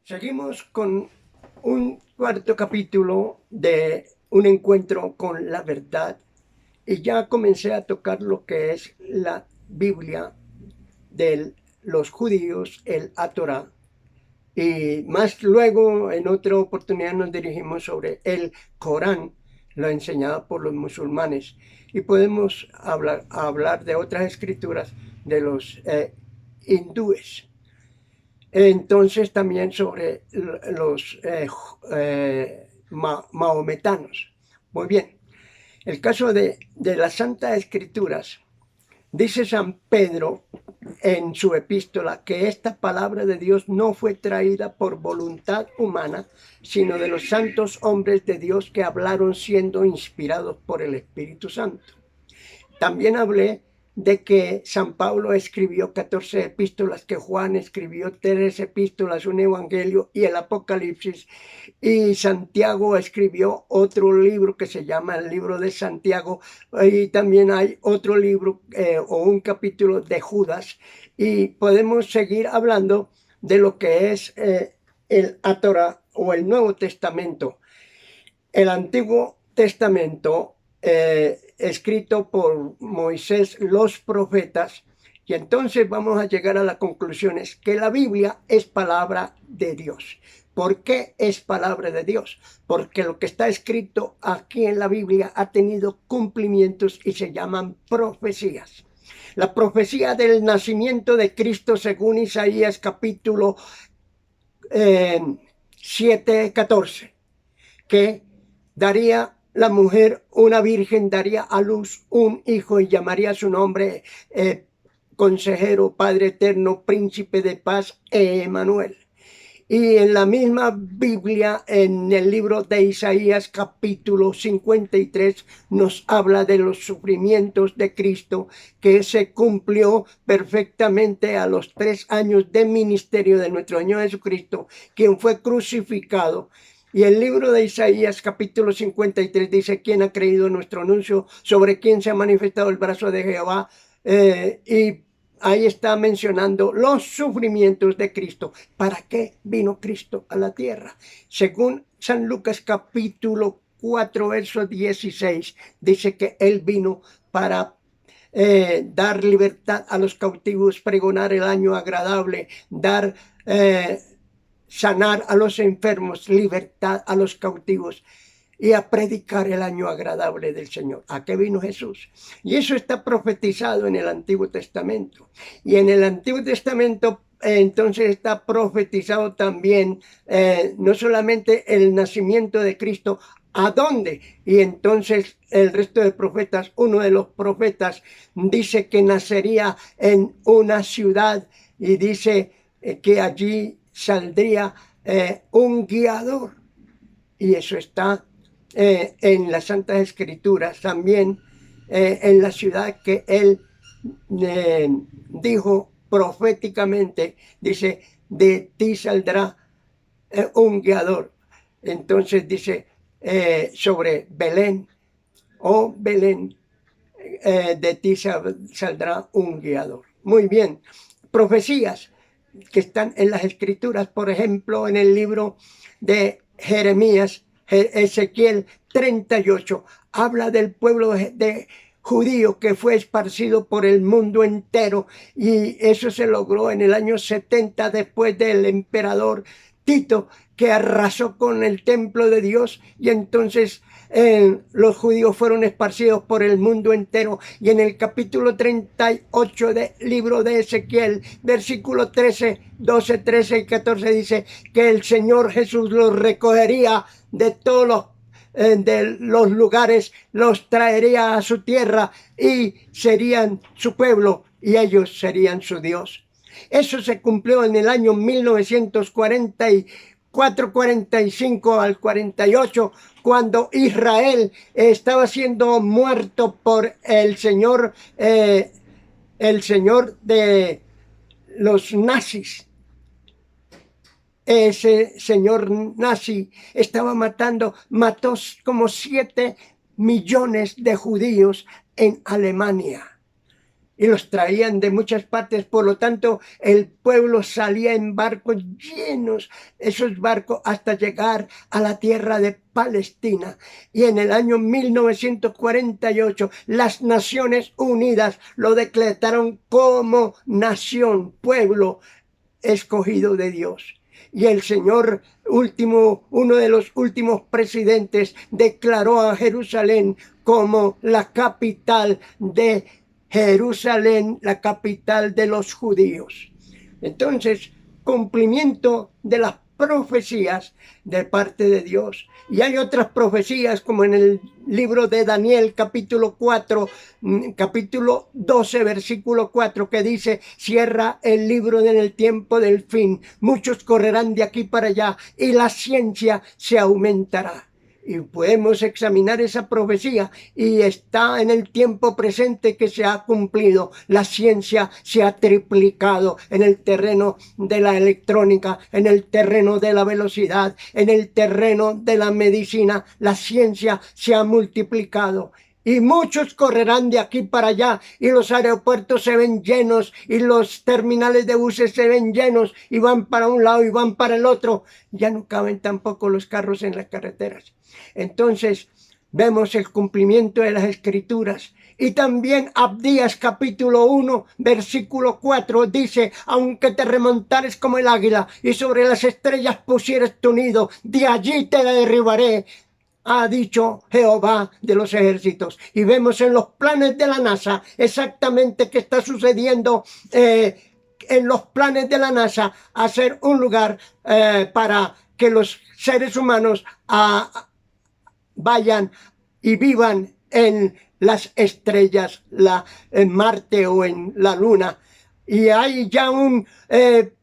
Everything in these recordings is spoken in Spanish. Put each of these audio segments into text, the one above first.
Seguimos con un cuarto capítulo de un encuentro con la verdad y ya comencé a tocar lo que es la Biblia de los judíos, el Torá, y más luego en otra oportunidad nos dirigimos sobre el Corán, lo enseñado por los musulmanes, y podemos hablar de otras escrituras de los hindúes. Entonces también sobre los mahometanos. Muy bien, el caso de las Santas Escrituras, dice San Pedro en su epístola que esta palabra de Dios no fue traída por voluntad humana, sino de los santos hombres de Dios que hablaron siendo inspirados por el Espíritu Santo. También hablé de que San Pablo escribió 14 epístolas, que Juan escribió 3 epístolas, un evangelio y el Apocalipsis, y Santiago escribió otro libro que se llama el libro de Santiago, y también hay otro libro o un capítulo de Judas, y podemos seguir hablando de lo que es el Torá o el Nuevo Testamento. El Antiguo Testamento escrito por Moisés, los profetas, y entonces vamos a llegar a la conclusión es que la Biblia es palabra de Dios. ¿Por qué es palabra de Dios? Porque lo que está escrito aquí en la Biblia ha tenido cumplimientos y se llaman profecías. La profecía del nacimiento de Cristo según Isaías capítulo 7:14, que daría la mujer, una virgen, daría a luz un hijo y llamaría su nombre Consejero, Padre Eterno, Príncipe de Paz, Emmanuel. Y en la misma Biblia, en el libro de Isaías capítulo 53, nos habla de los sufrimientos de Cristo, que se cumplió perfectamente a los 3 años de ministerio de nuestro Señor Jesucristo, quien fue crucificado. Y el libro de Isaías capítulo 53 dice: ¿quién ha creído nuestro anuncio? ¿Sobre quién se ha manifestado el brazo de Jehová? Y ahí está mencionando los sufrimientos de Cristo. ¿Para qué vino Cristo a la tierra? Según San Lucas capítulo 4, verso 16, dice que Él vino para dar libertad a los cautivos, pregonar el año agradable, dar sanar a los enfermos, libertad a los cautivos y a predicar el año agradable del Señor. ¿A qué vino Jesús? Y eso está profetizado en el Antiguo Testamento. Y en el Antiguo Testamento entonces está profetizado también no solamente el nacimiento de Cristo, ¿a dónde? Y entonces el resto de profetas, uno de los profetas dice que nacería en una ciudad y dice que allí saldría un guiador. Y eso está en las Santas Escrituras, también en la ciudad que él dijo proféticamente, dice: de ti saldrá un guiador. Entonces dice sobre Belén: oh Belén, de ti saldrá un guiador. Muy bien, profecías que están en las Escrituras, por ejemplo, en el libro de Jeremías, Ezequiel 38, habla del pueblo de judío que fue esparcido por el mundo entero, y eso se logró en el año 70 después del emperador Tito, que arrasó con el templo de Dios, y entonces los judíos fueron esparcidos por el mundo entero. Y en el capítulo 38 del libro de Ezequiel, versículo 13, 12, 13 y 14, dice que el Señor Jesús los recogería de todos de los lugares, los traería a su tierra y serían su pueblo y ellos serían su Dios. Eso se cumplió en el año 1944, 45 al 48, cuando Israel estaba siendo muerto por el señor de los nazis. Ese señor nazi estaba mató como 7 millones de judíos en Alemania. y los traían de muchas partes. Por lo tanto, el pueblo salía en barcos llenos, esos barcos, hasta llegar a la tierra de Palestina. Y en el año 1948, las Naciones Unidas lo decretaron como nación, pueblo escogido de Dios. Y el Señor uno de los últimos presidentes, declaró a Jerusalén como la capital de Jerusalén, la capital de los judíos. Entonces, cumplimiento de las profecías de parte de Dios. Y hay otras profecías, como en el libro de Daniel, capítulo 4, capítulo 12, versículo 4, que dice: cierra el libro en el tiempo del fin, muchos correrán de aquí para allá y la ciencia se aumentará. Y podemos examinar esa profecía y está en el tiempo presente que se ha cumplido. La ciencia se ha triplicado en el terreno de la electrónica, en el terreno de la velocidad, en el terreno de la medicina. La ciencia se ha multiplicado. Y muchos correrán de aquí para allá y los aeropuertos se ven llenos y los terminales de buses se ven llenos y van para un lado y van para el otro. Ya no caben tampoco los carros en las carreteras. Entonces vemos el cumplimiento de las Escrituras. Y también Abdías capítulo 1 versículo 4 dice: aunque te remontares como el águila y sobre las estrellas pusieres tu nido, de allí te derribaré, ha dicho Jehová de los ejércitos. Y vemos en los planes de la NASA exactamente qué está sucediendo en los planes de la NASA, hacer un lugar para que los seres humanos vayan y vivan en las estrellas, en Marte o en la Luna. Y hay ya un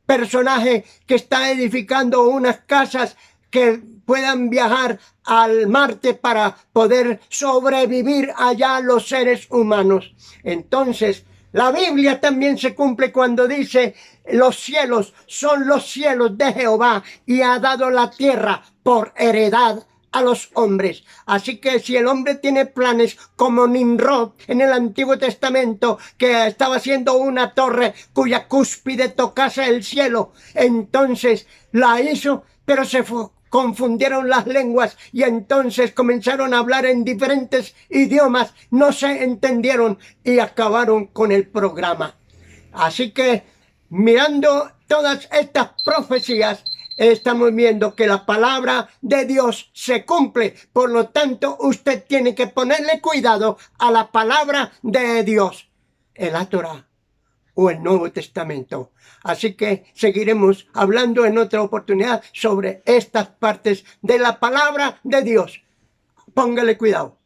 personaje que está edificando unas casas que puedan viajar al Marte para poder sobrevivir allá los seres humanos. Entonces, la Biblia también se cumple cuando dice: los cielos son los cielos de Jehová y ha dado la tierra por heredad a los hombres. Así que si el hombre tiene planes como Nimrod en el Antiguo Testamento, que estaba haciendo una torre cuya cúspide tocase el cielo, entonces la hizo, pero se confundieron las lenguas y entonces comenzaron a hablar en diferentes idiomas, no se entendieron y acabaron con el programa. Así que mirando todas estas profecías, estamos viendo que la palabra de Dios se cumple. Por lo tanto, usted tiene que ponerle cuidado a la palabra de Dios, el Torá o el Nuevo Testamento. Así que seguiremos hablando en otra oportunidad sobre estas partes de la palabra de Dios. Póngale cuidado.